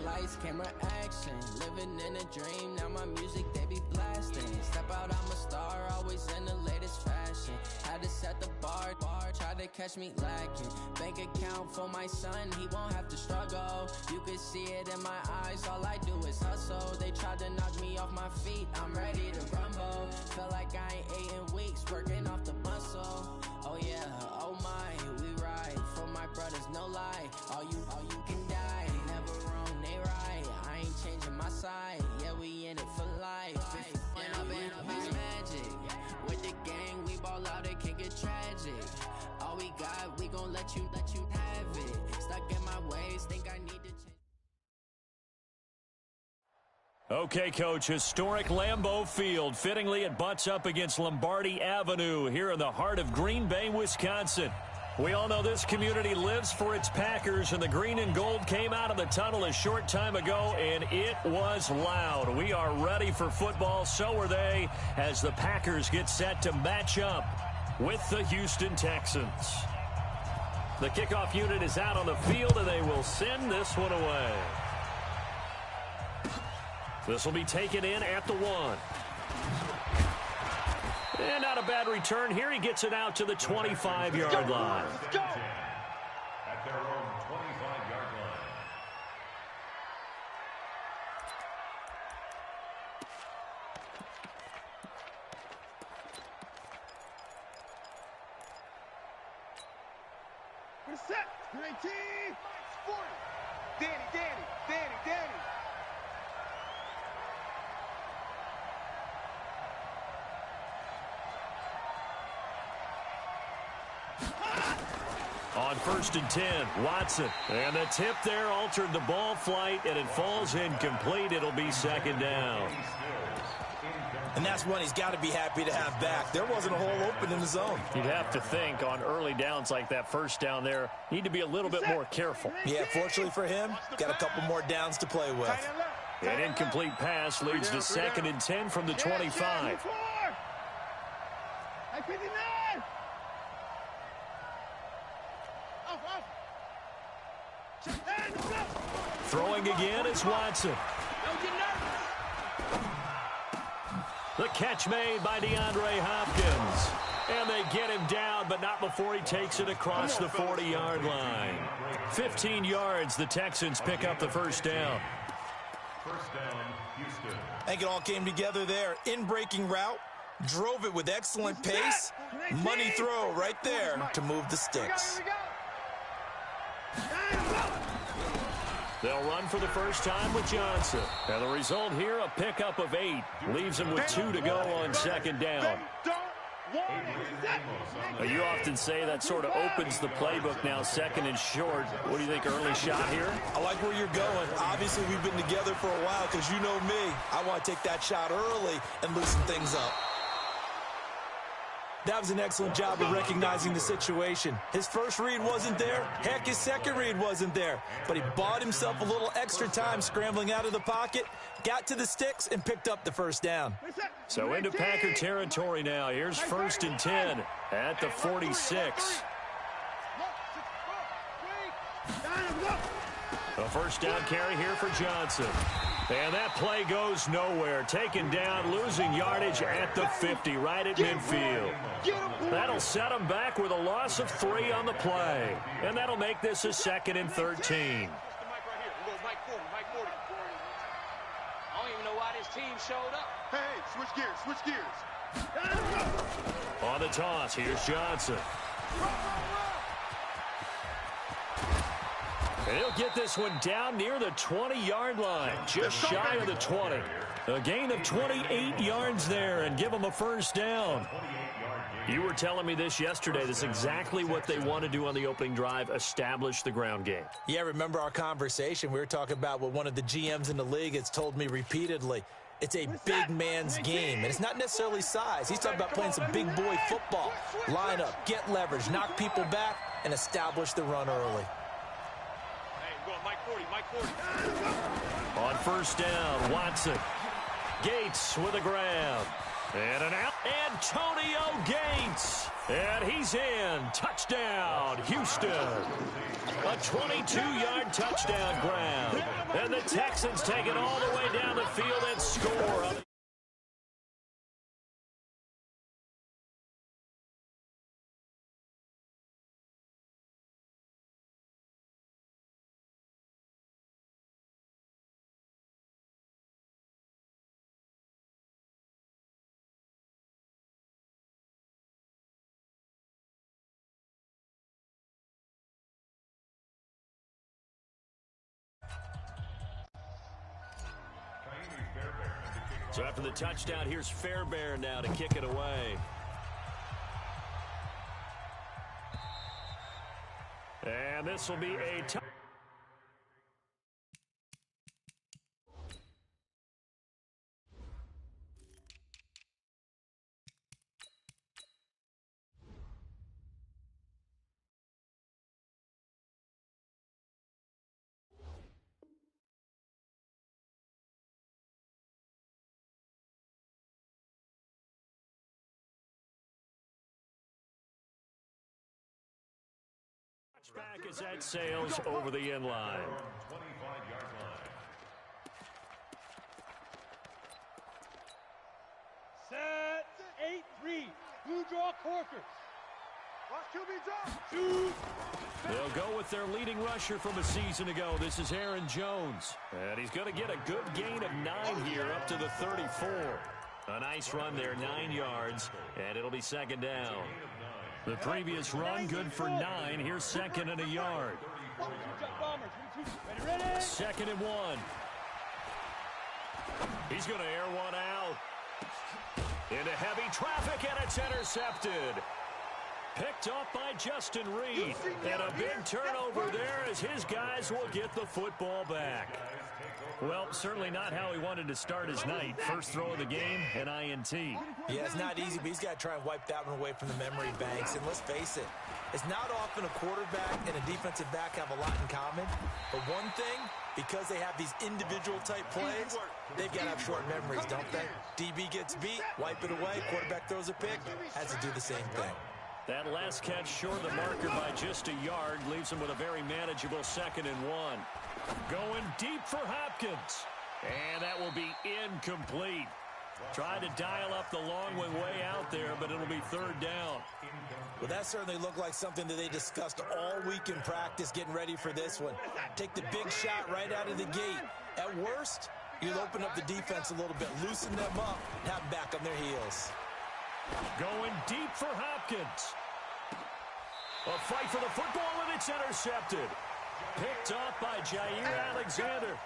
lights, camera, action. Living in a dream, now my music, they be blasting. Step out, I'm a star, always in the latest fashion. Had to set the bar, try to catch me lacking. Bank account for my son, he won't have to struggle. You can see it in my eyes, all I do is hustle. They tried to knock me off my feet, I'm ready to rumble. Felt like I ain't ate in weeks, working off the muscle. Oh yeah, oh my, we ride for my brothers, no lie. All you can die, never wrong, they right. I ain't changing my side, yeah, we in it for life. And I've been magic with the gang, we ball out, it can get tragic. All we got, we gon' let you have it. Stuck in my ways, think I need to change. Okay, Coach, historic Lambeau Field. Fittingly, it butts up against Lombardi Avenue here in the heart of Green Bay, Wisconsin. We all know this community lives for its Packers, and the green and gold came out of the tunnel a short time ago, and it was loud. We are ready for football. So are they, as the Packers get set to match up with the Houston Texans. The kickoff unit is out on the field, and they will send this one away. This will be taken in at the 1. And not a bad return here. He gets it out to the 25-yard line. Go! At their own 25-yard line. We're set. 19. 40. Danny. On 1st and 10, Watson. And the tip there altered the ball flight, and it falls incomplete. It'll be second down. And that's one he's got to be happy to have back. There wasn't a hole open in the zone. You'd have to think on early downs like that first down there, need to be a little bit more careful. Yeah, fortunately for him, got a couple more downs to play with. An incomplete pass leads to 2nd and 10 from the 25. Throwing again is Watson. The catch made by DeAndre Hopkins. And they get him down, but not before he takes it across the 40-yard line. 15 yards, the Texans pick up the first down. First down, Houston. I think it all came together there. In-breaking route, drove it with excellent pace. Money throw right there to move the sticks. They'll run for the first time with Johnson. And the result here, a pickup of 8. Leaves him with 2 to go on second down. You often say that sort of opens the playbook now, 2nd and short. What do you think, early shot here? I like where you're going. Obviously, we've been together for a while because you know me. I want to take that shot early and loosen things up. That was an excellent job of recognizing the situation. His first read wasn't there. Heck, his second read wasn't there. But he bought himself a little extra time scrambling out of the pocket, got to the sticks, and picked up the first down. So into Packer territory now. Here's 1st and 10 at the 46. A first down carry here for Johnson. And that play goes nowhere. Taken down, losing yardage at the 50, right at midfield. That'll set him back with a loss of 3 on the play. And that'll make this a 2nd and 13. I don't even know why this team showed up. Hey, switch gears. On the toss, here's Johnson. And he'll get this one down near the 20-yard line, just shy of the 20. A gain of 28 yards there and give them a first down. You were telling me this yesterday. This is exactly what they want to do on the opening drive, establish the ground game. Yeah, remember our conversation? We were talking about what one of the GMs in the league has told me repeatedly. It's a big man's game, and it's not necessarily size. He's talking about playing some big boy football. Line up, get leverage, knock people back, and establish the run early. On first down, Watson. Gates with a grab. And an out. Antonio Gates. And he's in. Touchdown, Houston. A 22-yard touchdown grab. And the Texans take it all the way down the field and score. So after the touchdown, here's Fairbairn now to kick it away. And this will be a back as that sails over the end line. 25-yard line. Set, 8-3. Blue draw Corker. Watch QB drop. Shoot. They'll go with their leading rusher from a season ago. This is Aaron Jones. And he's going to get a good gain of 9 here up to the 34. A nice run there, 9 yards, and it'll be second down. The previous run, good for 9. Here's second and a yard. Second and 1. He's going to air one out. Into heavy traffic, and it's intercepted. Picked off by Justin Reed. And a big turnover there as his guys will get the football back. Well, certainly not how he wanted to start his night. First throw of the game, an INT. Yeah, it's not easy, but he's got to try and wipe that one away from the memory banks. And let's face it, it's not often a quarterback and a defensive back have a lot in common. But one thing, because they have these individual type plays, they've got to have short memories, don't they? DB gets beat, wipe it away, quarterback throws a pick, has to do the same thing. That last catch short of the marker by just a yard leaves him with a very manageable second and 1. Going deep for Hopkins. And that will be incomplete. Tried to dial up the long one way out there, but it'll be third down. Well, that certainly looked like something that they discussed all week in practice getting ready for this one. Take the big shot right out of the gate. At worst, you'll open up the defense a little bit, loosen them up, and have them back on their heels. Going deep for Hopkins. A fight for the football, and it's intercepted. Picked off by Jair Alexander.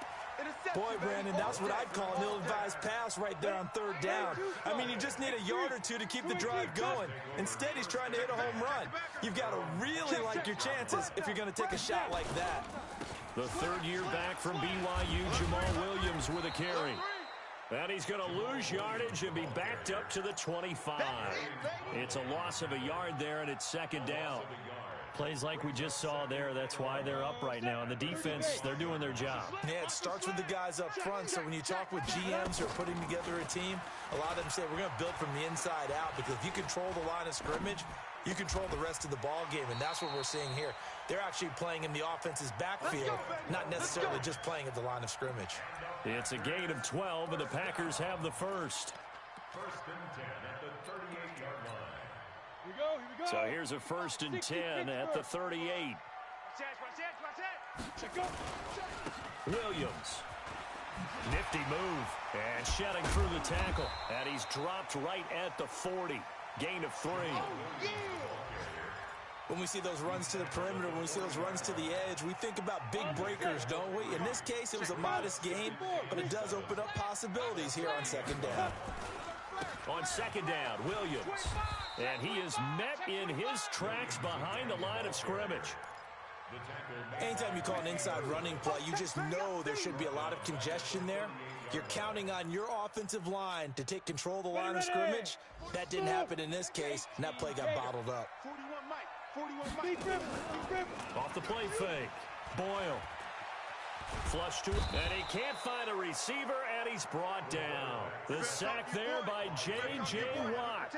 Boy, Brandon, that's what I'd call an ill-advised pass right there on third down. I mean, you just need a yard or two to keep the drive going. Instead, he's trying to hit a home run. You've got to really like your chances if you're going to take a shot like that. The third-year back from BYU, Jamal Williams with a carry. And he's going to lose yardage and be backed up to the 25. It's a loss of a yard there, and it's second down. Plays like we just saw there, that's why they're up right now. And the defense, they're doing their job. Yeah, it starts with the guys up front. So when you talk with GMs who are putting together a team, a lot of them say we're going to build from the inside out, because if you control the line of scrimmage, you control the rest of the ball game, and that's what we're seeing here. They're actually playing in the offense's backfield, not necessarily just playing at the line of scrimmage. It's a gain of 12, and the Packers have the first. First and 10 at the 38-yard line. Here we go, here we go. So here's a first and 10 at the 38. Williams. Nifty move. And shedding through the tackle. And he's dropped right at the 40. Gain of 3. When we see those runs to the perimeter, when we see those runs to the edge, we think about big breakers, don't we? In this case, it was a modest gain, but it does open up possibilities here on second down. On second down, Williams. And he is met in his tracks behind the line of scrimmage. Anytime you call an inside running play, you just know there should be a lot of congestion there. You're counting on your offensive line to take control of the line of scrimmage. That didn't happen in this case, and that play got bottled up. 41 Mike. Off the play fake. Boyle. Flush to, and he can't find a receiver, and he's brought down. The sack there by J.J. Watt.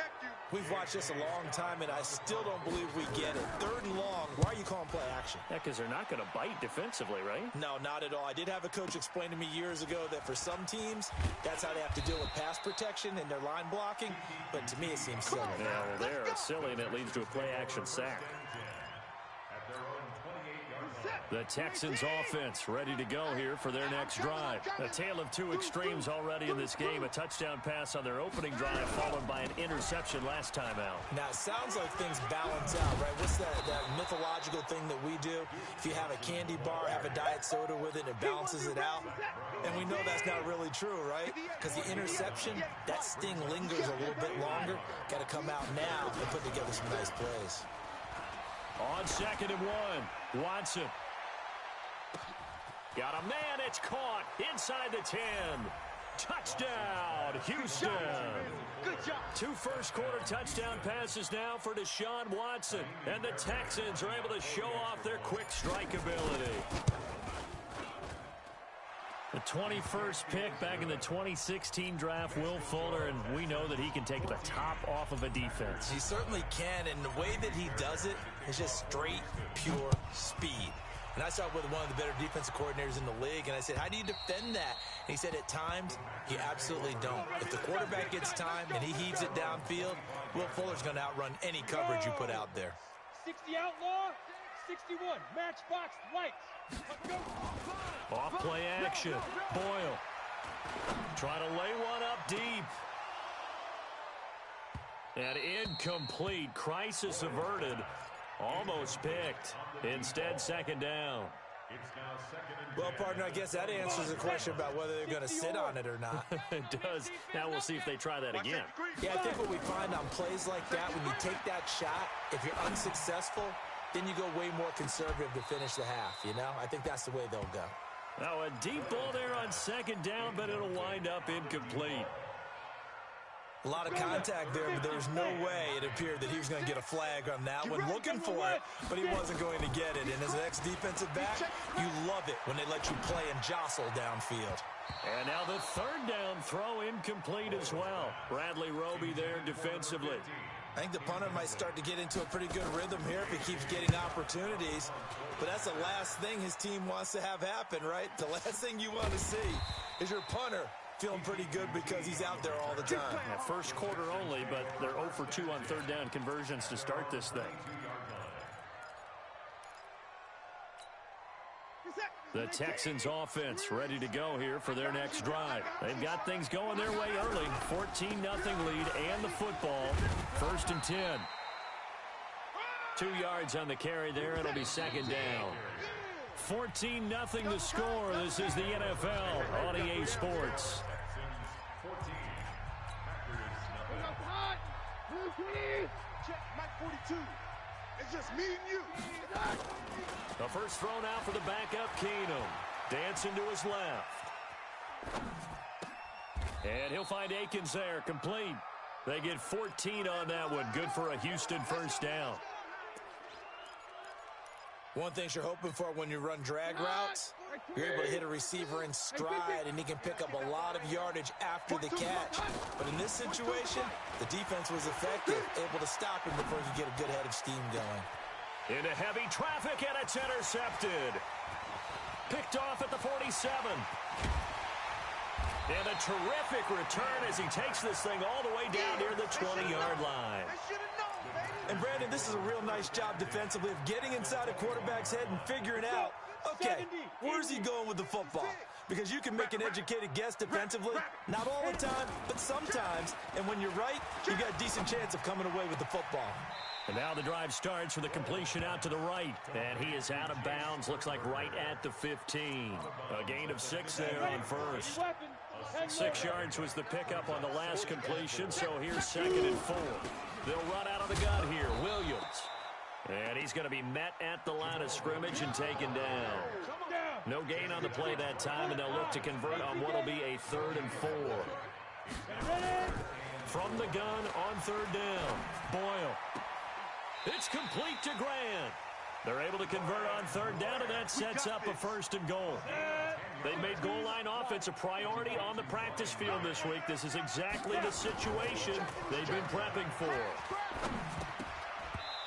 We've watched this a long time, and I still don't believe we get it. 3rd and long. Why are you calling play action? Yeah, because they're not going to bite defensively, right? No, not at all. I did have a coach explain to me years ago that for some teams, that's how they have to deal with pass protection and their line blocking. But to me, it seems silly. Yeah, well, they're silly, and it leads to a play action sack. The Texans offense ready to go here for their next drive. A tale of two extremes already in this game. A touchdown pass on their opening drive followed by an interception last time out. Now, it sounds like things balance out, right? What's that mythological thing that we do? If you have a candy bar, have a diet soda with it, it balances it out. And we know that's not really true, right? Because the interception, that sting lingers a little bit longer. Got to come out now and put together some nice plays. On 2nd and 1, Watson. Got a man, it's caught inside the 10. Touchdown, Houston. Good job. 2 first-quarter touchdown passes now for Deshaun Watson. And the Texans are able to show off their quick strike ability. The 21st pick back in the 2016 draft, Will Fuller, and we know that he can take the top off of a defense. He certainly can, and the way that he does it is just straight, pure speed. And I saw it with one of the better defensive coordinators in the league, and I said, how do you defend that? And he said, at times, you absolutely don't. If the quarterback gets time and he heaves it downfield, Will Fuller's going to outrun any coverage you put out there. 60 outlaw, 61 matchbox lights. Off play action. Boyle trying to lay one up deep. And incomplete. Crisis averted. Almost picked. Instead, 2nd down. Well, partner, I guess that answers the question about whether they're going to sit on it or not. It does. Now we'll see if they try that again. Yeah, I think what we find on plays like that, when you take that shot, if you're unsuccessful, then you go way more conservative to finish the half, you know? I think that's the way they'll go. Now a deep ball there on 2nd down, but it'll wind up incomplete. A lot of contact there, but there was no way it appeared that he was going to get a flag on that one. Looking for it, but he wasn't going to get it. And as an ex-defensive back, you love it when they let you play and jostle downfield. And now the 3rd down throw incomplete as well. Bradley Roby there defensively. I think the punter might start to get into a pretty good rhythm here if he keeps getting opportunities. But that's the last thing his team wants to have happen, right? The last thing you want to see is your punter feeling pretty good because he's out there all the time. Yeah, first quarter only, but they're 0 for 2 on 3rd down conversions to start this thing. The Texans offense ready to go here for their next drive. They've got things going their way early. 14-0 lead and the football. 1st and 10. 2 yards on the carry there. It'll be 2nd down. 14-0 the score. This is the NFL on EA Sports. Check, Mike 42. It's just me and you. The first thrown out for the backup, Keenum. Dancing to his left. And he'll find Akins there, complete. They get 14 on that one. Good for a Houston 1st down. One thing you're hoping for when you run drag routes, you're able to hit a receiver in stride, and he can pick up a lot of yardage after the catch. But in this situation, the defense was effective, able to stop him before he could get a good head of steam going. Into heavy traffic, and it's intercepted. Picked off at the 47. And a terrific return as he takes this thing all the way down near the 20-yard line. And, Brandon, this is a real nice job defensively of getting inside a quarterback's head and figuring out, okay, where's he going with the football? Because you can make an educated guess defensively, not all the time, but sometimes. And when you're right, you got a decent chance of coming away with the football. And now the drive starts with a completion out to the right. And he is out of bounds, looks like right at the 15. A gain of 6 there on 1st. 6 yards was the pickup on the last completion, so here's 2nd and 4. They'll run out of the gun here. Williams. And he's going to be met at the line of scrimmage and taken down. No gain on the play that time, and they'll look to convert on what will be a 3rd and 4. From the gun on 3rd down. Boyle. It's complete to Grant. They're able to convert on third down, and that sets up a first and goal. They made goal line offense a priority on the practice field this week. This is exactly the situation they've been prepping for.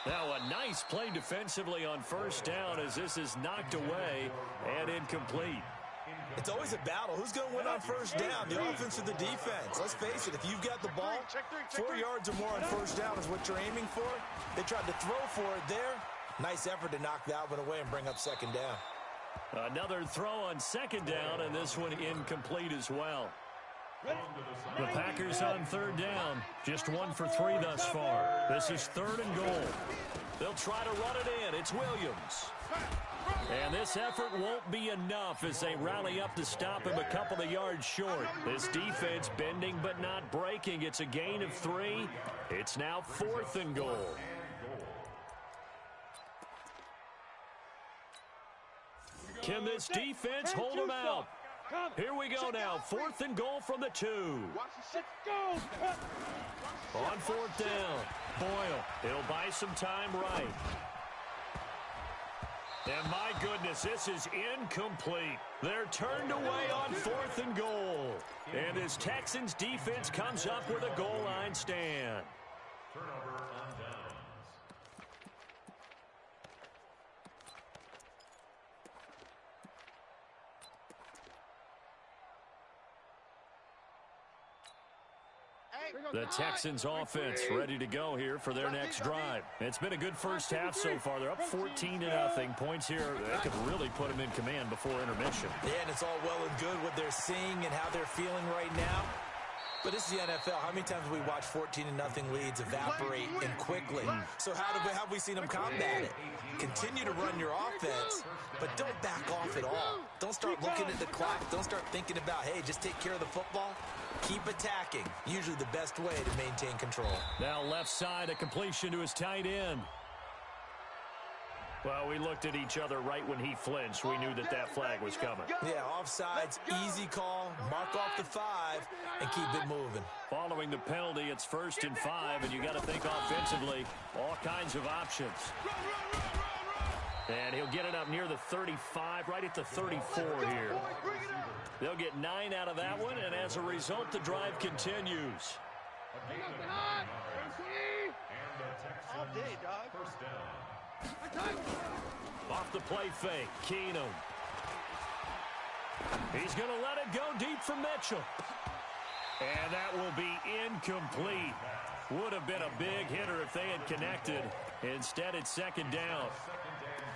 Now a nice play defensively on first down as this is knocked away and incomplete. It's always a battle. Who's going to win on first down, the offense or the defense? Let's face it, if you've got the ball, 4 yards or more on first down is what you're aiming for. They tried to throw for it there. Nice effort to knock that one away and bring up second down. Another throw on second down, and this one incomplete as well. The Packers on third down, just 1 for 3 thus far. This is third and goal. They'll try to run it in. It's Williams. And this effort won't be enough as they rally up to stop him a couple of yards short. This defense bending but not breaking. It's a gain of 3. It's now 4th and goal. Can this defense hold him out? Here we go now. 4th and goal from the 2. On 4th down, Boyle. He'll buy some time right. And my goodness, this is incomplete. They're turned away on 4th and goal. And this Texans defense comes up with a goal line stand. Turnover on downs. The Texans offense ready to go here for their next drive. It's been a good first half so far. They're up 14-0. Points here, they could really put them in command before intermission. Yeah, and it's all well and good what they're seeing and how they're feeling right now. But this is the NFL. How many times have we watched 14-0 leads evaporate and quickly? So how have we seen them combat it? Continue to run your offense, but don't back off at all. Don't start looking at the clock. Don't start thinking about, hey, just take care of the football. Keep attacking. Usually the best way to maintain control. Now left side, a completion to his tight end. Well, we looked at each other right when he flinched. We knew that that flag was coming. Yeah, offsides, easy call. Mark off the 5 and keep it moving. Following the penalty, it's 1st and 5, and you got to think offensively, all kinds of options. And he'll get it up near the 35, right at the 34 here. They'll get 9 out of that one, and as a result, the drive continues. All day, dog. First down. Off the play fake, Keenum. He's going to let it go deep for Mitchell. And that will be incomplete. Would have been a big hitter if they had connected. Instead, it's second down.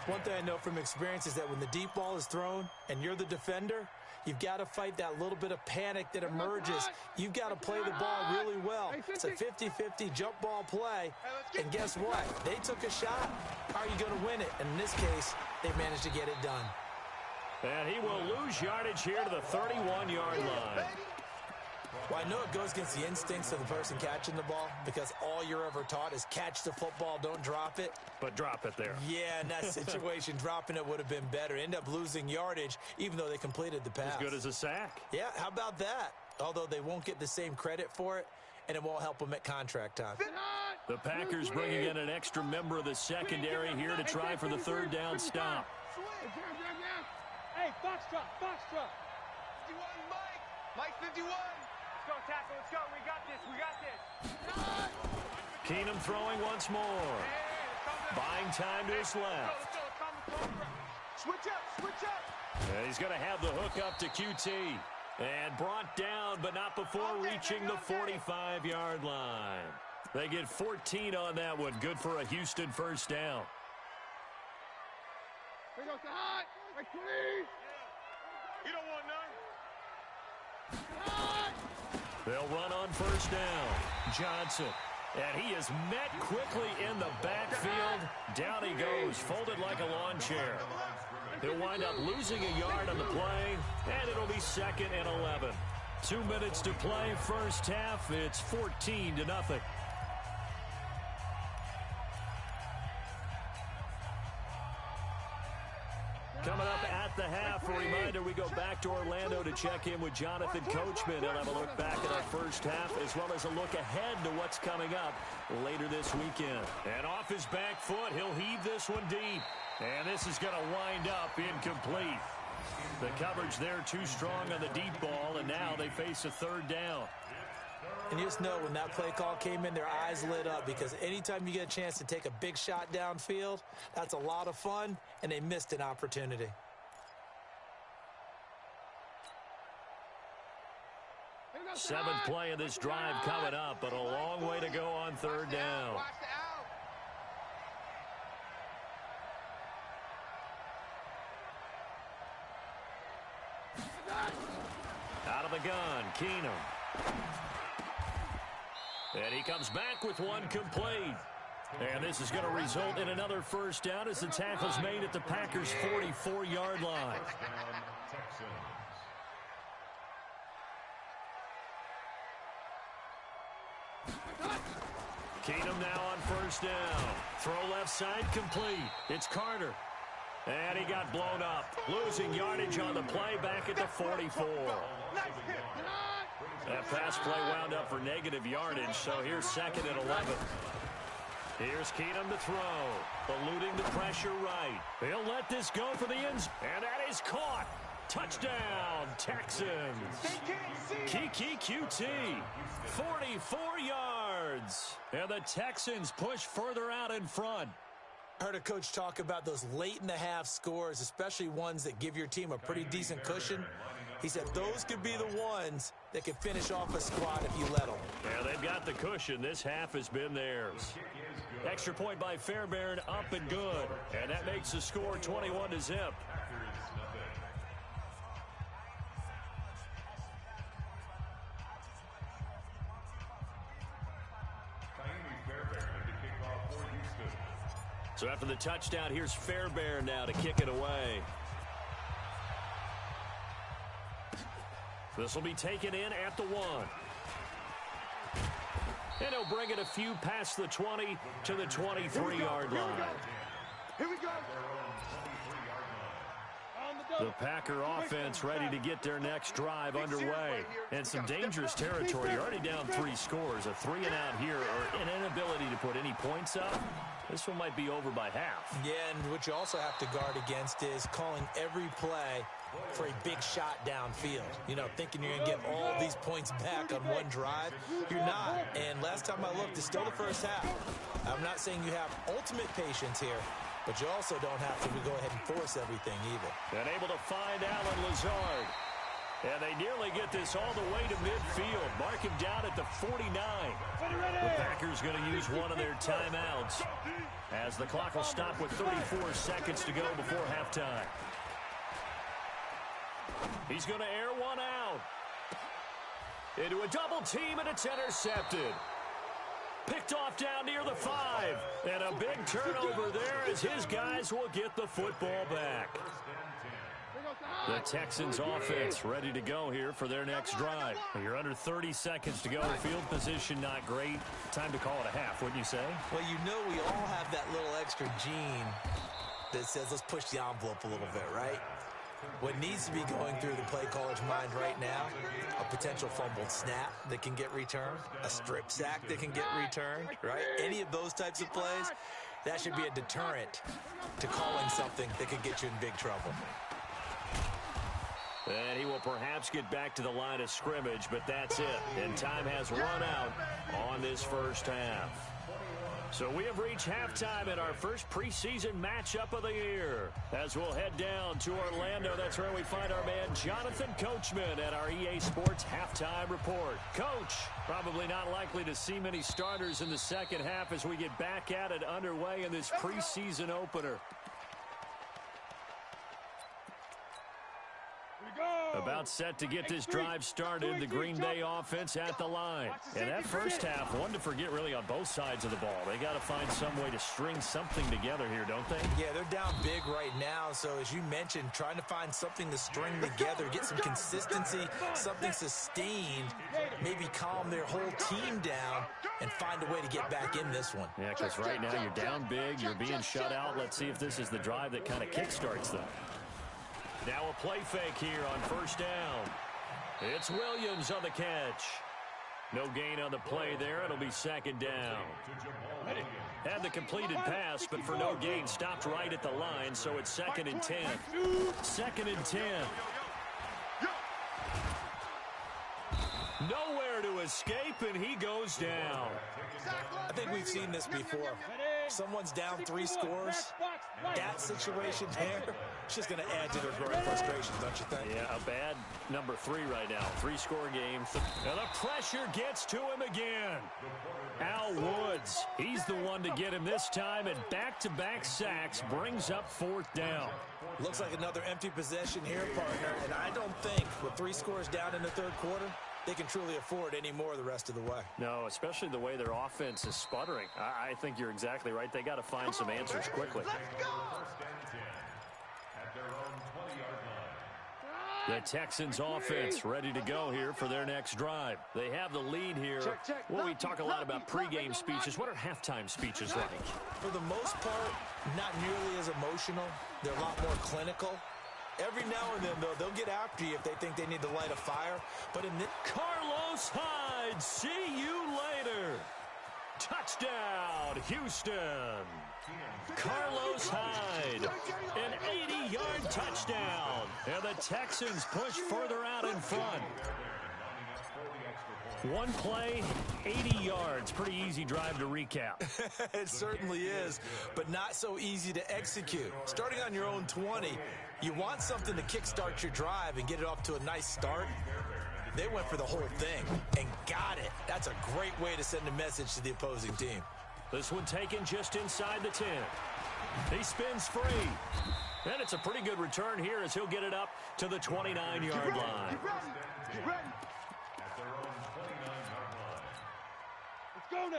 One thing I know from experience is that when the deep ball is thrown and you're the defender, you've got to fight that little bit of panic that emerges. You've got to play the ball really well. It's a 50-50 jump ball play. And guess what? They took a shot. How are you going to win it? And in this case, they managed to get it done. And he will lose yardage here to the 31-yard line. Well, I know it goes against the instincts of the person catching the ball because all you're ever taught is catch the football, don't drop it. But drop it there. Yeah, in that situation, dropping it would have been better. End up losing yardage, even though they completed the pass. As good as a sack. Yeah, how about that? Although they won't get the same credit for it, and it won't help them at contract time. The Packers bringing in an extra member of the secondary here to try for the third down stop. Hey, box drop. 51, Mike. Mike 51. Let's go, tackle. Let's go. We got this. Keenum throwing once more. Buying time to his left. Switch up. And he's going to have the hook up to QT. And brought down, but not before reaching the 45-yard line. They get 14 on that one. Good for a Houston first down. Here goes the hot. Like, please. You don't want none. Hot. They'll run on first down. Johnson. And he is met quickly in the backfield. Down he goes, folded like a lawn chair. He'll wind up losing a yard on the play, and it'll be 2nd and 11. 2 minutes to play, first half. It's 14-0. Coming up at the half, a reminder, we go back to Orlando to check in with Jonathan Coachman. He'll have a look back at our first half as well as a look ahead to what's coming up later this weekend. And off his back foot, he'll heave this one deep. And this is going to wind up incomplete. The coverage there too strong on the deep ball, and now they face a third down. And you just know when that play call came in, their eyes lit up, because anytime you get a chance to take a big shot downfield, that's a lot of fun, and they missed an opportunity. Seventh play of this drive coming up, but a long way to go on third down. Out of the gun, Keenum. And he comes back with one complete. And this is going to result in another first down as the tackle's made at the Packers' 44-yard line. Keenum now on first down. Throw left side complete. It's Carter. And he got blown up. Losing yardage on the play back at the 44. That pass play wound up for negative yardage, so here's second and 11. Here's Keenum to throw. Eluding the pressure right. He'll let this go for the ends. And that is caught. Touchdown, Texans. Kiki QT. 44 yards. And the Texans push further out in front. I heard a coach talk about those late-in-the-half scores, especially ones that give your team a pretty decent cushion. He said those could be the ones that can finish off a squad if you let them. Yeah, they've got the cushion. This half has been theirs. Extra point by Fairbairn, up and good. And that makes the score 21-0. So after the touchdown, here's Fairbairn now to kick it away. This will be taken in at the 1. And he'll bring it a few past the 20 to the 23-yard line. Here we go. The Packer offense ready to get their next drive underway. And some dangerous territory. You're already down 3 scores. A 3-and-out here or an inability to put any points up. This one might be over by half. Yeah, and what you also have to guard against is calling every play for a big shot downfield. You know, thinking you're going to get all these points back on one drive. You're not. And last time I looked, it's still the first half. I'm not saying you have ultimate patience here, but you also don't have to go ahead and force everything either. And able to find Alan Lazard. And they nearly get this all the way to midfield. Mark him down at the 49. The Packers going to use one of their timeouts as the clock will stop with 34 seconds to go before halftime. He's going to air one out. Into a double team, and it's intercepted. Picked off down near the 5. And a big turnover there as his guys will get the football back. The Texans offense ready to go here for their next drive. You're under 30 seconds to go. Field position not great. Time to call it a half, wouldn't you say? Well, you know we all have that little extra gene that says let's push the envelope a little bit, right? What needs to be going through the play caller's mind right now, a potential fumbled snap that can get returned, a strip sack that can get returned, right? Any of those types of plays, that should be a deterrent to calling something that could get you in big trouble. And he will perhaps get back to the line of scrimmage, but that's it. And time has run out on this first half. So we have reached halftime in our first preseason matchup of the year. As we'll head down to Orlando, that's where we find our man Jonathan Coachman at our EA Sports Halftime Report. Coach, probably not likely to see many starters in the second half as we get back at it underway in this preseason opener. About set to get this drive started, the Green Bay offense at the line. And that first half, one to forget really on both sides of the ball. They got to find some way to string something together here, don't they? Yeah, they're down big right now. So as you mentioned, trying to find something to string together, get some consistency, something sustained, maybe calm their whole team down and find a way to get back in this one. Yeah, because right now you're down big, you're being shut out. Let's see if this is the drive that kind of kickstarts them. Now a play fake here on first down. It's Williams on the catch. No gain on the play there. It'll be second down. Had the completed pass, but for no gain, stopped right at the line, so it's 2nd and 10. 2nd and 10. Nowhere to escape, and he goes down. I think we've seen this before. Someone's down 3 scores. That situation there, it's just going to add to their growing frustrations, don't you think? Yeah, a bad number 3 right now. 3-score game. And the pressure gets to him again. Al Woods, he's the one to get him this time, and back-to-back sacks brings up 4th down. Looks like another empty possession here, partner, and I don't think with 3 scores down in the 3rd quarter, they can truly afford any more the rest of the way. No, especially the way their offense is sputtering. I think you're exactly right. They got to find some answers quickly. The Texans offense ready to go here for their next drive. They have the lead here. Well, we talk a lot about pregame speeches. What are halftime speeches like? For the most part, not nearly as emotional. They're a lot more clinical. Every now and then, though, they'll get after you if they think they need to light a fire. But in this... Carlos Hyde, see you later. Touchdown, Houston. Carlos Hyde, an 80-yard touchdown. And the Texans push further out in front. One play, 80 yards. Pretty easy drive to recap. It certainly is, but not so easy to execute. Starting on your own 20, you want something to kickstart your drive and get it off to a nice start. They went for the whole thing and got it. That's a great way to send a message to the opposing team. This one taken just inside the 10. He spins free. And it's a pretty good return here as he'll get it up to the 29-yard line.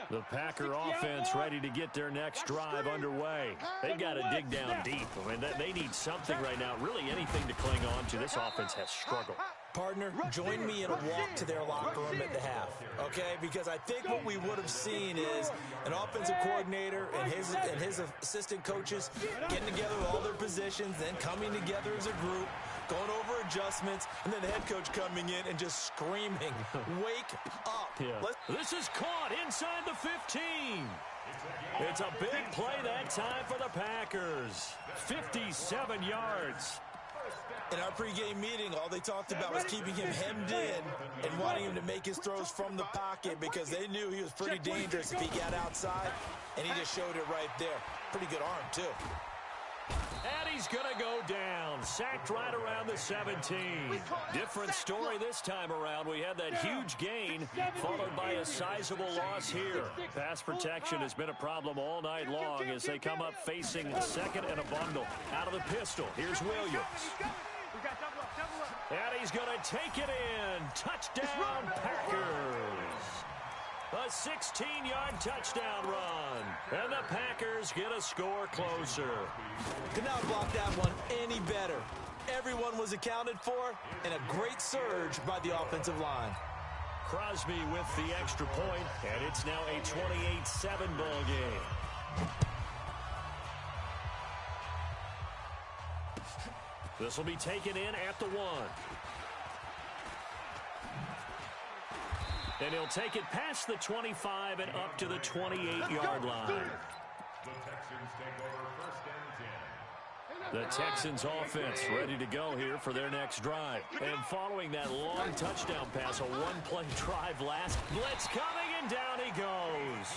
The Packer offense ready to get their next drive underway. They've got to dig down deep. I mean, they need something right now, really anything to cling on to. This offense has struggled. Partner, join me in a walk to their locker room at the half, okay? Because I think what we would have seen is an offensive coordinator and his assistant coaches getting together with all their positions, then coming together as a group, going over adjustments, and then the head coach coming in and just screaming, wake up. Yeah. This is caught inside the 15. It's a big play that time for the Packers. 57 yards. In our pregame meeting, all they talked about was keeping him hemmed in and wanting him to make his throws from the pocket because they knew he was pretty dangerous if he got outside, and he just showed it right there. Pretty good arm, too. And he's going to go down. Sacked right around the 17. Different story this time around. We had that huge gain followed by a sizable loss here. Pass protection has been a problem all night long as they come up facing second and a bundle. Out of the pistol, here's Williams. And he's going to take it in. Touchdown, Packers. A 16-yard touchdown run. And the Packers get a score closer. Could not block that one any better. Everyone was accounted for, and a great surge by the offensive line. Crosby with the extra point, and it's now a 28-7 ball game. This will be taken in at the 1. And he'll take it past the 25 and up to the 28-yard line. The Texans offense ready to go here for their next drive. And following that long touchdown pass, a one-play drive last. Blitz coming, and down he goes.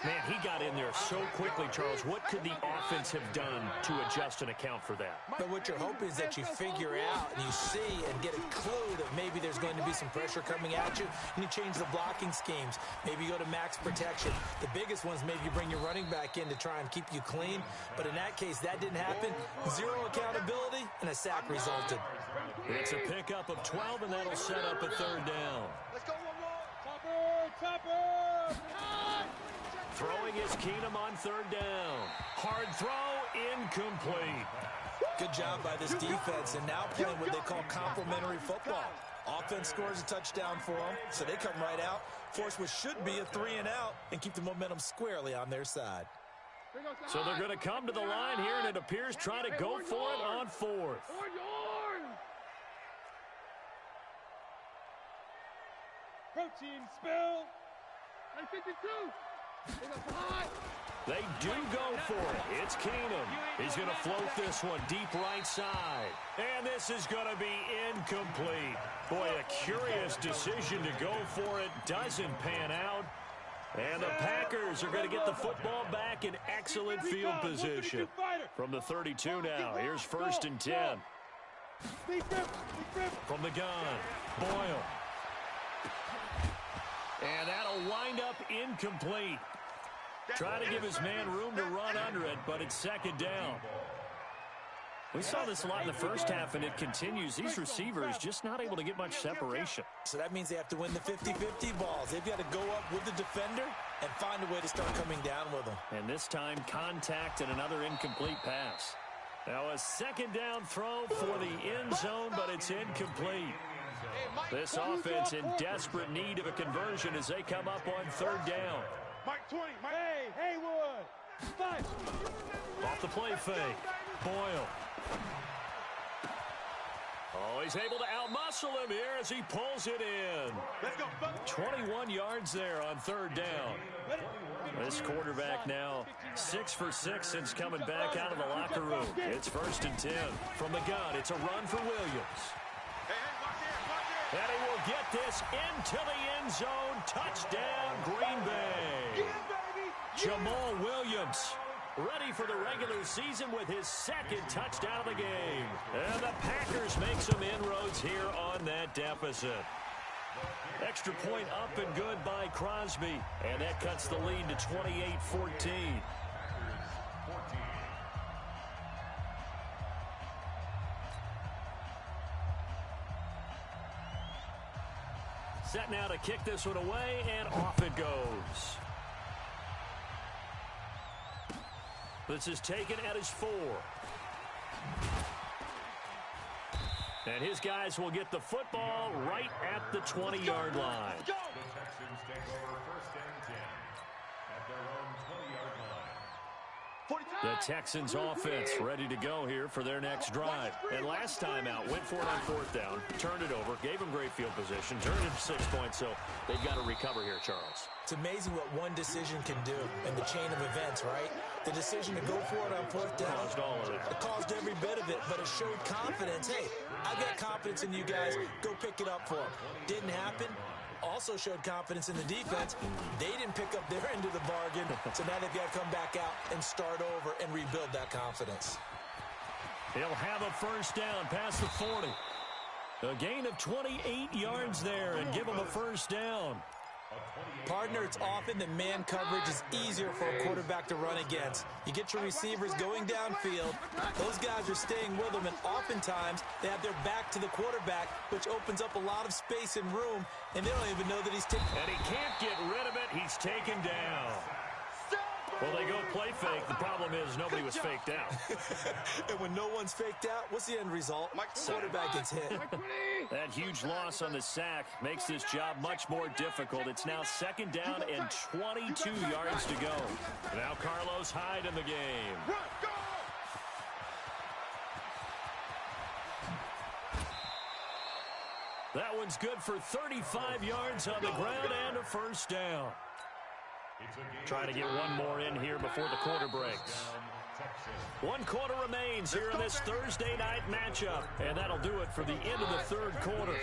Man, he got in there so quickly, Charles. What could the offense have done to adjust and account for that? But what you're hoping is that you figure out and you see and get a clue that maybe there's going to be some pressure coming at you, and you change the blocking schemes. Maybe you go to max protection. The biggest one's maybe you bring your running back in to try and keep you clean. But in that case, that didn't happen. Zero accountability, and a sack resulted. It's a pickup of 12, and that'll set up a 3rd down. Let's go one more. Chopper. Throwing is Keenum on 3rd down. Hard throw, incomplete. Good job by this defense, and now playing what they call complementary football. Offense scores a touchdown for them, so they come right out, force what should be a 3-and-out, and keep the momentum squarely on their side. So they're going to come to the line here, and it appears trying to go for it on 4th. protein spill. 52. They do go for it. It's Keenum. He's going to float this one deep right side. And this is going to be incomplete. Boy, a curious decision to go for it. Doesn't pan out. And the Packers are going to get the football back in excellent field position. From the 32 now, here's 1st and 10. From the gun, Boyle. And that'll wind up incomplete. Trying to give his man room to run under it, but it's 2nd down. We saw this a lot in the first half, and it continues. These receivers just not able to get much separation. So that means they have to win the 50-50 balls. They've got to go up with the defender and find a way to start coming down with them. And this time, contact and another incomplete pass. Now a 2nd down throw for the end zone, but it's incomplete. This offense in desperate need of a conversion as they come up on 3rd down. Mike 20. Hey, Haywood. 5. Off the play fake. Boyle. Oh, he's able to outmuscle him here as he pulls it in. 21 yards there on 3rd down. This quarterback now 6 for 6 since coming back out of the locker room. It's 1st and 10. From the gun, it's a run for Williams. And he will get this into the end zone. Touchdown, Green Bay. Jamal Williams ready for the regular season with his 2nd touchdown of the game. And the Packers make some inroads here on that deficit. Extra point up and good by Crosby. And that cuts the lead to 28-14. Set now to kick this one away, and off it goes. This is taken at his 4. And his guys will get the football right at the 20-yard line. The Texans take over 1st and 10 at their own 20-yard line. The Texans offense ready to go here for their next drive. And last time out, went for it on 4th down, turned it over, gave them great field position, turned it to 6 points, so they've got to recover here, Charles. It's amazing what one decision can do in the chain of events, right? The decision to go for it on 4th down. Caused all of that. It caused every bit of it, but it showed confidence. Hey, I got confidence in you guys. Go pick it up for them. Didn't happen. Also showed confidence in the defense. They didn't pick up their end of the bargain, so now they've got to come back out and start over and rebuild that confidence. He'll have a 1st down past the 40. A gain of 28 yards there and give him a 1st down. Partner, it's often that man coverage is easier for a quarterback to run against. You get your receivers going downfield. Those guys are staying with them, and oftentimes they have their back to the quarterback, which opens up a lot of space and room, and they don't even know that he's taken. And he can't get rid of it. He's taken down. Well, they go play fake. The problem is nobody was faked out. And when no one's faked out, what's the end result? Quarterback gets hit. That huge loss on the sack makes this job much more difficult. It's now 2nd down and 22 yards to go. Now Carlos Hyde in the game. That one's good for 35 yards on the ground and a 1st down. Trying to get one more in here before the quarter breaks. 1 quarter remains here in this Thursday night matchup. And that'll do it for the end of the 3rd quarter.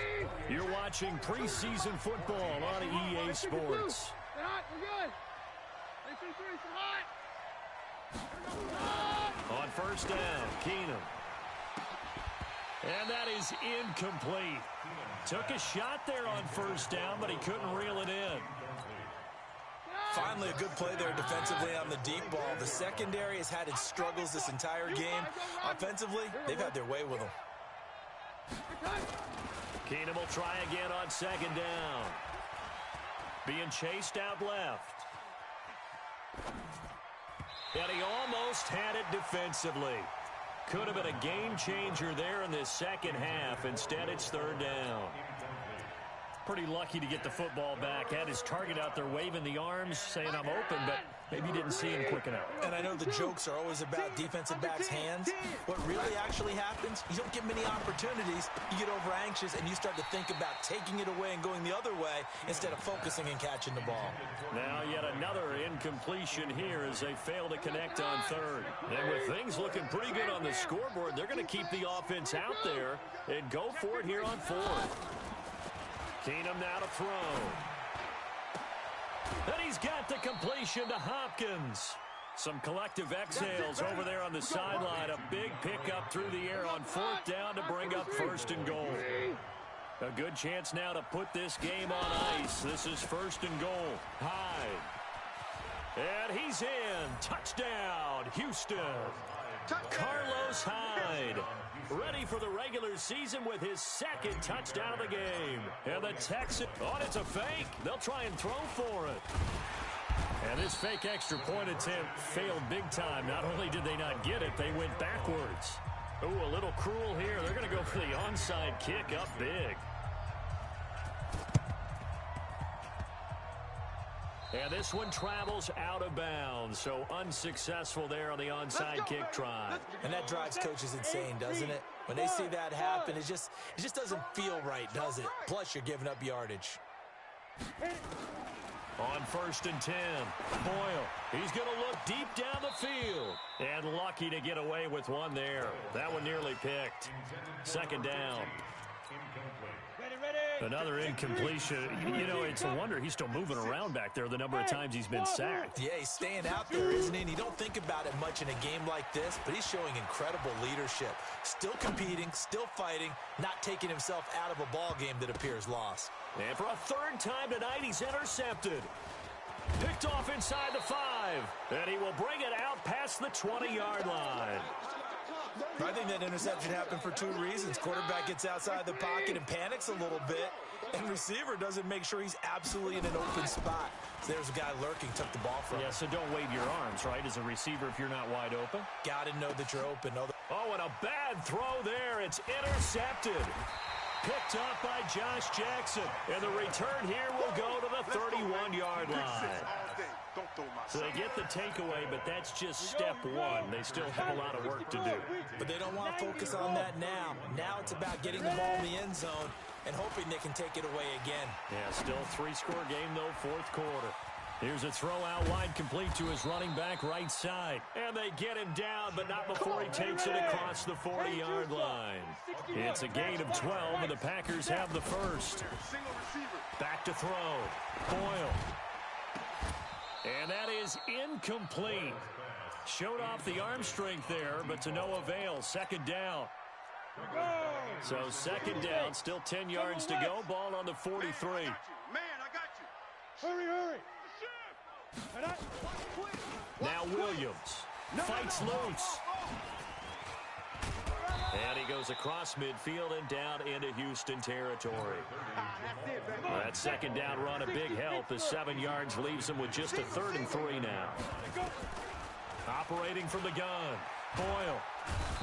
You're watching preseason football on EA Sports. On 1st down, Keenum. And that is incomplete. Took a shot there on 1st down, but he couldn't reel it in. Finally, a good play there defensively on the deep ball. The secondary has had its struggles this entire game. Offensively, they've had their way with them. Keenum will try again on 2nd down. Being chased out left. And he almost had it defensively. Could have been a game changer there in this 2nd half. Instead, it's 3rd down. Pretty lucky to get the football back. Had his target out there waving the arms, saying I'm open, but Maybe didn't see him quick enough. And I know the jokes are always about defensive backs' hands. What really actually happens, you don't get many opportunities. You get over anxious, and you start to think about taking it away and going the other way instead of focusing and catching the ball. Now yet another incompletion here as they fail to connect on third. And with things looking pretty good on the scoreboard, they're going to keep the offense out there and go for it here on fourth. Keenum now to throw. And he's got the completion to Hopkins. Some collective exhales over there on the sideline. A big pickup through the air on fourth down to bring up first and goal. A good chance now to put this game on ice. This is first and goal. Hyde. And he's in. Touchdown, Houston. Carlos Hyde, ready for the regular season with his second touchdown of the game. And the Texans, oh, it's a fake. They'll try and throw for it. And this fake extra point attempt failed big time. Not only did they not get it, they went backwards. Ooh, a little cruel here. They're going to go for the onside kick up big. And this one travels out of bounds, so unsuccessful there on the onside kick try. And that drives coaches insane, doesn't it? When they see that happen, it just doesn't feel right, does it? Plus, you're giving up yardage. On first and 10, Boyle. He's going to look deep down the field. And lucky to get away with one there. That one nearly picked. Second down. Another incompletion. You know, it's a wonder he's still moving around back there the number of times he's been sacked. Yeah, he's staying out there, isn't he? And you don't think about it much in a game like this, but he's showing incredible leadership. Still competing, still fighting, not taking himself out of a ball game that appears lost. And for a third time tonight, he's intercepted. Picked off inside the 5. And he will bring it out past the 20-yard line. I think that interception happened for two reasons. Quarterback gets outside the pocket and panics a little bit, and receiver doesn't make sure he's absolutely in an open spot. So there's a guy lurking, took the ball from him. Yeah, so don't wave your arms, right, as a receiver if you're not wide open. Got to know that you're open. Oh, and a bad throw there. It's intercepted. Picked up by Josh Jackson. And the return here will go to the 31-yard line. So they get the takeaway, but that's just step one. They still have a lot of work to do. But they don't want to focus on that now. Now it's about getting the ball in the end zone and hoping they can take it away again. Yeah, still a 3-score game, though, fourth quarter. Here's a throw out wide, complete to his running back right side. And they get him down, but not before he takes it across the 40-yard line. It's a gain of 12, and the Packers have the first. Back to throw. Boyle. And that is incomplete. Showed off the arm strength there, but to no avail. Second down. So second down, still 10 yards to go. Ball on the 43. Man, I got you. Hurry. Now Williams fights loose. And he goes across midfield and down into Houston territory. That second down run a big help. The 7 yards leaves him with just a 3rd and 3 now. Operating from the gun. Boyle.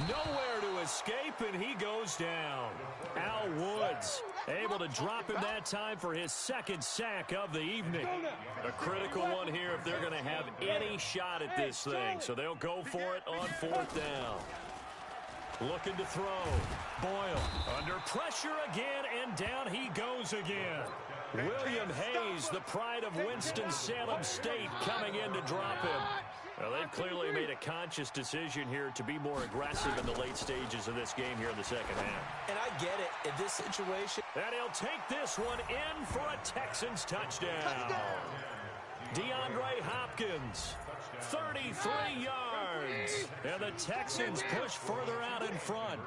Nowhere to escape, and he goes down. Al Woods able to drop him that time for his second sack of the evening. A critical one here if they're going to have any shot at this thing. So they'll go for it on 4th down. Looking to throw. Boyle under pressure again, and down he goes again. William Hayes, the pride of Winston-Salem State, coming in to drop him. Well, they've clearly made a conscious decision here to be more aggressive in the late stages of this game here in the second half. And I get it in this situation. And he'll take this one in for a Texans touchdown. DeAndre Hopkins, 33 yards. And the Texans push further out in front.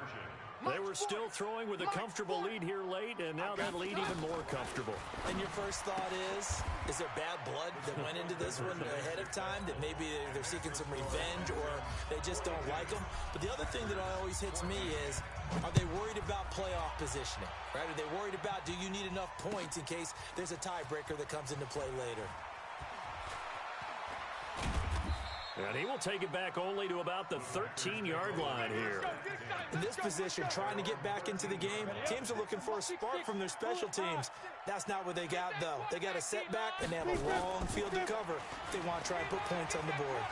They were still throwing with a comfortable lead here late, and now that lead even more comfortable. And your first thought is there bad blood that went into this one ahead of time, that maybe they're seeking some revenge or they just don't like them? But the other thing that always hits me is, are they worried about playoff positioning? Right? Are they worried about, do you need enough points in case there's a tiebreaker that comes into play later? And he will take it back only to about the 13-yard line here. In this position, trying to get back into the game, teams are looking for a spark from their special teams. That's not what they got, though. They got a setback, and they have a long field to cover if they want to try and put points on the board.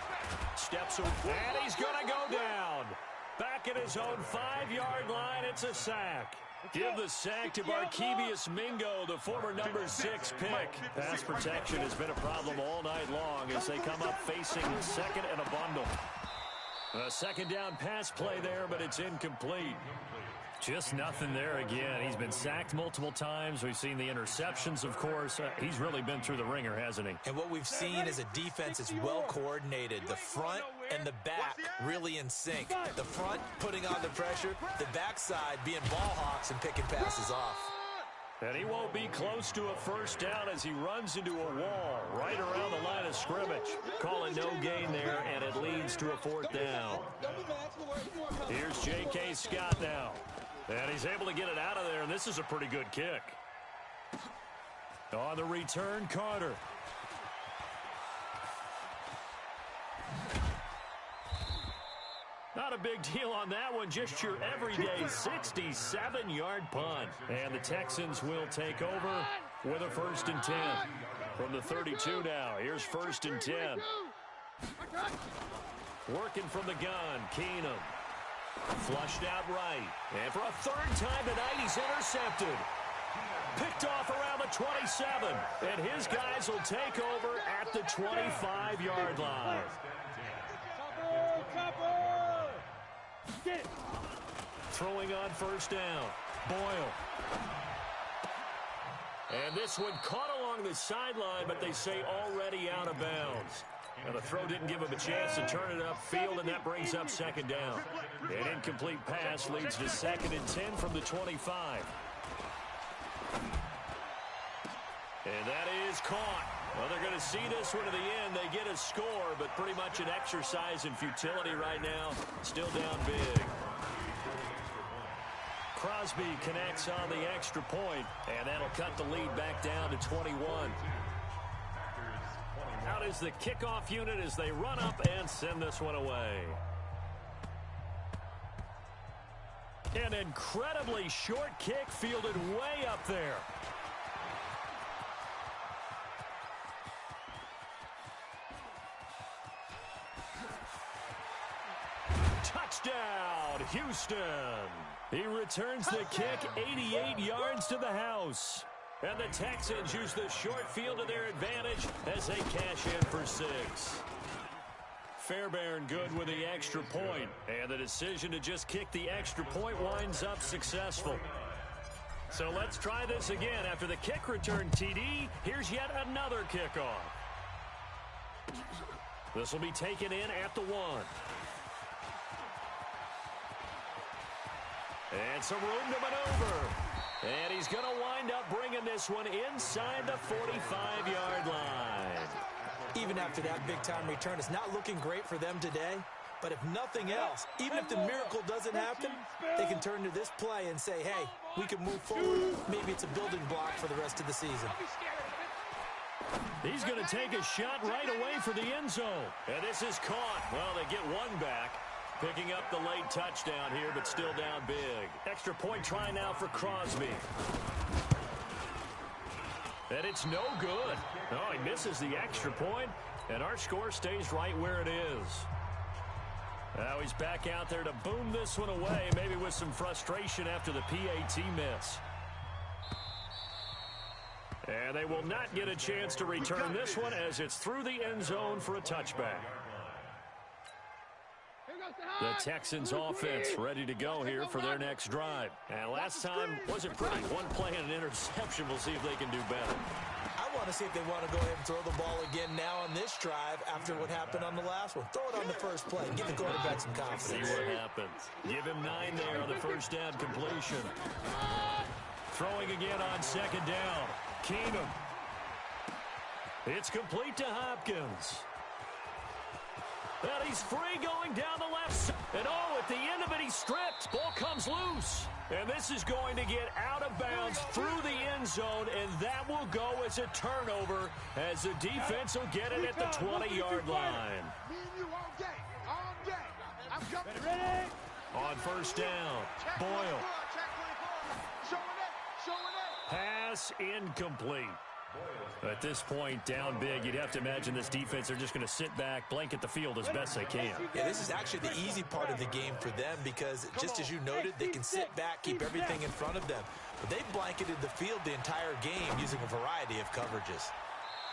Steps away, and he's going to go down. Back at his own 5-yard line, it's a sack. Give the sack to Barkevius Mingo, the former number 6 pick. Pass protection has been a problem all night long as they come up facing second and a bundle. A second down pass play there, but it's incomplete. Just nothing there again. He's been sacked multiple times. We've seen the interceptions, of course. He's really been through the ringer, hasn't he? And what we've seen is a defense that's well coordinated. The front and the back really in sync. The front putting on the pressure, the backside being ball hawks and picking passes off. And he won't be close to a first down as he runs into a wall right around the line of scrimmage. Call it no gain there, and it leads to a 4th down. Here's J.K. Scott now. And he's able to get it out of there, and this is a pretty good kick. On the return, Carter. Not a big deal on that one, just your everyday 67-yard punt. And the Texans will take over with a 1st and 10. From the 32 now, here's 1st and 10. Working from the gun, Keenum. Flushed out right. And for a 3rd time tonight, he's intercepted. Picked off around the 27. And his guys will take over at the 25-yard line. Throwing on 1st down. Boyle. And this one caught along the sideline, but they say already out of bounds. Now the throw didn't give him a chance to turn it upfield, and that brings up 2nd down. An incomplete pass leads to 2nd and 10 from the 25. And that is caught. Well, they're going to see this one to the end. They get a score, but pretty much an exercise in futility right now. Still down big. Crosby connects on the extra point, and that'll cut the lead back down to 21. Out is the kickoff unit as they run up and send this one away. An incredibly short kick fielded way up there. Touchdown, Houston. He returns the kick 88 yards to the house. And the Texans use the short field to their advantage as they cash in for 6. Fairbairn good with the extra point. And the decision to just kick the extra point winds up successful. So let's try this again. After the kick return TD, here's yet another kickoff. This will be taken in at the 1. And some room to maneuver. And he's going to wind up bringing this one inside the 45-yard line. Even after that big-time return, it's not looking great for them today. But if nothing else, even if the miracle doesn't happen, they can turn to this play and say, hey, we can move forward. Maybe it's a building block for the rest of the season. He's going to take a shot right away for the end zone. And this is caught. Well, they get one back. Picking up the late touchdown here, but still down big. Extra point try now for Crosby. And it's no good. Oh, he misses the extra point, and our score stays right where it is. Now he's back out there to boom this one away, maybe with some frustration after the PAT miss. And they will not get a chance to return this one as it's through the end zone for a touchback. The Texans offense ready to go here for their next drive. And last time wasn't pretty. One play and an interception. We'll see if they can do better. I want to see if they want to go ahead and throw the ball again now on this drive after what happened on the last one. Throw it on the first play. Give the quarterback some confidence. See what happens. Give him 9 there on the first down completion. Throwing again on 2nd down. Keenum. It's complete to Hopkins. And he's free going down the left side. And oh, at the end of it, he's stripped. Ball comes loose. And this is going to get out of bounds through the end end zone, and that will go as a turnover as the defense will get it at the 20-yard line. Me and you all day. All day. I'm coming. Ready? On first down, Boyle. Showing it. Pass incomplete. At this point, down big, you'd have to imagine this defense are just going to sit back, blanket the field as best they can. Yeah, this is actually the easy part of the game for them because, just as you noted, they can sit back, keep everything in front of them. But they blanketed the field the entire game using a variety of coverages.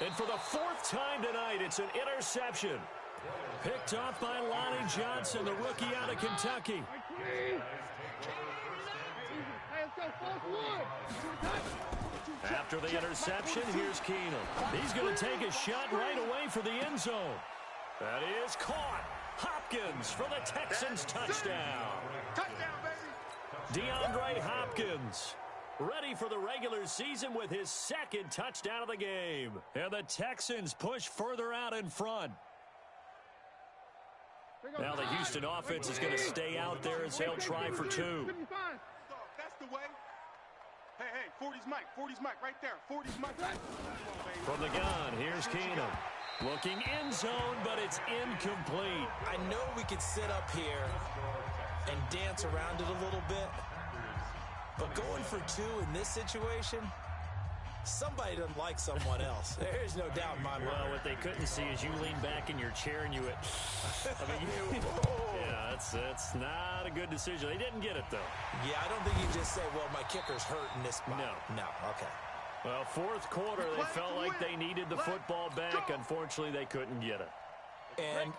And for the fourth time tonight, it's an interception. Picked off by Lonnie Johnson, the rookie out of Kentucky. After the interception, here's Keenum. He's going to take a shot right away for the end zone. That is caught. Hopkins for the Texans touchdown. Touchdown, baby. DeAndre Hopkins ready for the regular season with his second touchdown of the game. And the Texans push further out in front. Now the Houston offense is going to stay out there as they'll try for two. That's the way. Hey, 40's Mike right there. 40's Mike. From the gun, here's Keenum. Looking end zone, but it's incomplete. I know we could sit up here and dance around it a little bit, but going for two in this situation, somebody doesn't like someone else. There's no doubt in my mind. Well, what they couldn't see is you lean back in your chair and you went, yeah, that's not a good decision. They didn't get it, though. Yeah, I don't think you just say, well, my kicker's hurt in this spot. No, okay. Well, fourth quarter, they felt like they needed the football back. Unfortunately, they couldn't get it. And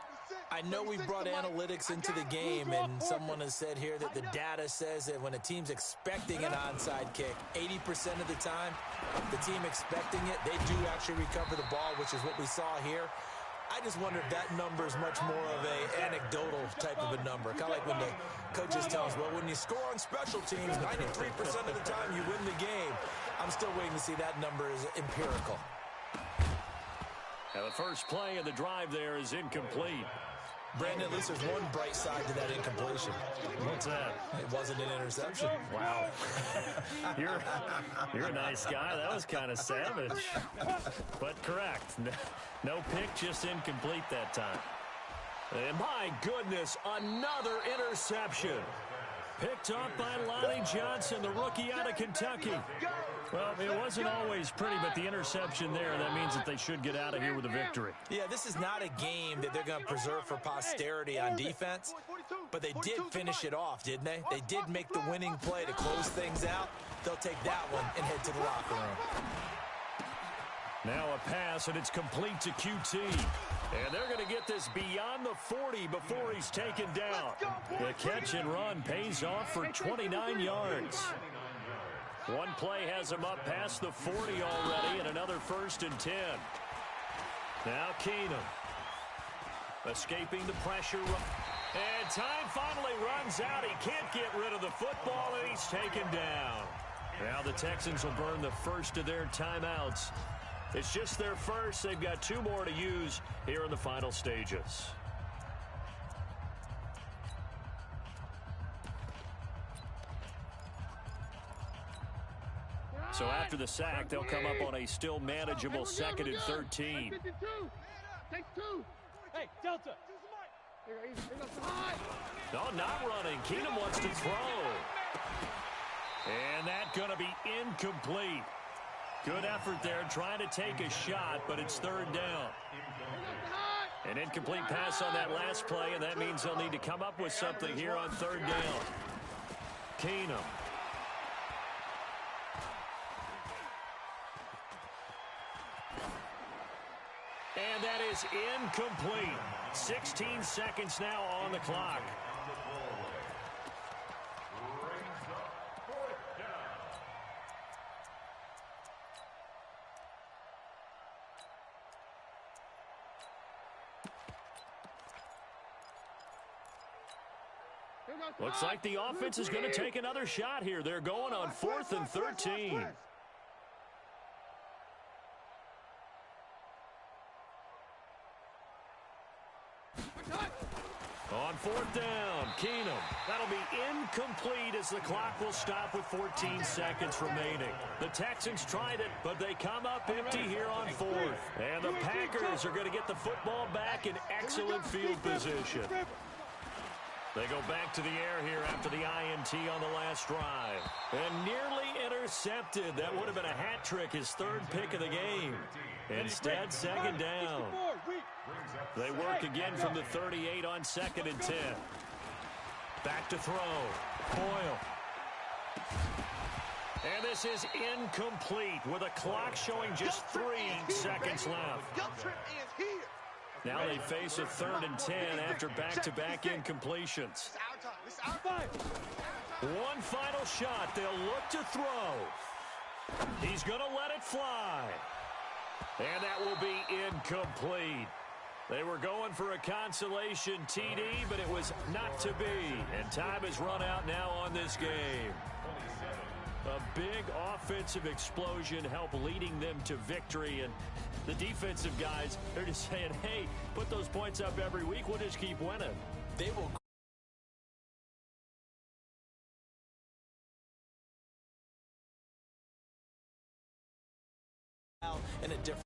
I know we brought analytics into the game, and someone has said here that the data says that when a team's expecting an onside kick, 80% of the time, the team expecting it, they do actually recover the ball, which is what we saw here. I just wonder if that number is much more of a anecdotal type of a number. Kind of like when the coaches tell us, well, when you score on special teams, 93% of the time you win the game. I'm still waiting to see that number is empirical. Now the first play of the drive there is incomplete. Brandon, at least there's one bright side to that incompletion. What's that? It wasn't an interception. Wow. You're a nice guy. That was kind of savage. But correct. No pick, just incomplete that time. And my goodness, another interception. Picked off by Lonnie Johnson, the rookie out of Kentucky. Well, it wasn't always pretty, but the interception there, that means that they should get out of here with a victory. Yeah, this is not a game that they're going to preserve for posterity on defense, but they did finish it off, didn't they? They did make the winning play to close things out. They'll take that one and head to the locker room. Now a pass, and it's complete to QT. And they're going to get this beyond the 40 before he's taken down. The catch and run pays off for 29 yards. One play has him up past the 40 already, and another 1st and 10. Now Keenum escaping the pressure. And time finally runs out. He can't get rid of the football, and he's taken down. Now the Texans will burn the first of their timeouts. It's just their first. They've got 2 more to use here in the final stages. So after the sack, they'll come up on a still manageable 2nd and 13. Take 2. Hey, Delta. No, not running. Keenum wants to throw. And that's going to be incomplete. Good effort there, trying to take a shot, but it's 3rd down. An incomplete pass on that last play, and that means they'll need to come up with something here on 3rd down. Keenum. And that is incomplete. 16 seconds now on the clock. Looks like the offense is going to take another shot here. They're going on 4th and 13. On fourth down, Keenum. That'll be incomplete as the clock will stop with 14 seconds remaining. The Texans tried it, but they come up empty here on fourth. And the Packers are going to get the football back in excellent field position. They go back to the air here after the INT on the last drive. And nearly intercepted. That would have been a hat trick, his third pick of the game. Instead, second down. They work again from the 38 on 2nd and 10. Back to throw. Boyle. And this is incomplete with a clock showing just 3 seconds left. Now they face a 3rd and 10 after back-to-back incompletions. One final shot. They'll look to throw. He's going to let it fly. And that will be incomplete. They were going for a consolation TD, but it was not to be. And time has run out now on this game. A big offensive explosion helped leading them to victory. And the defensive guys, they're just saying, hey, put those points up every week. We'll just keep winning. They will in a different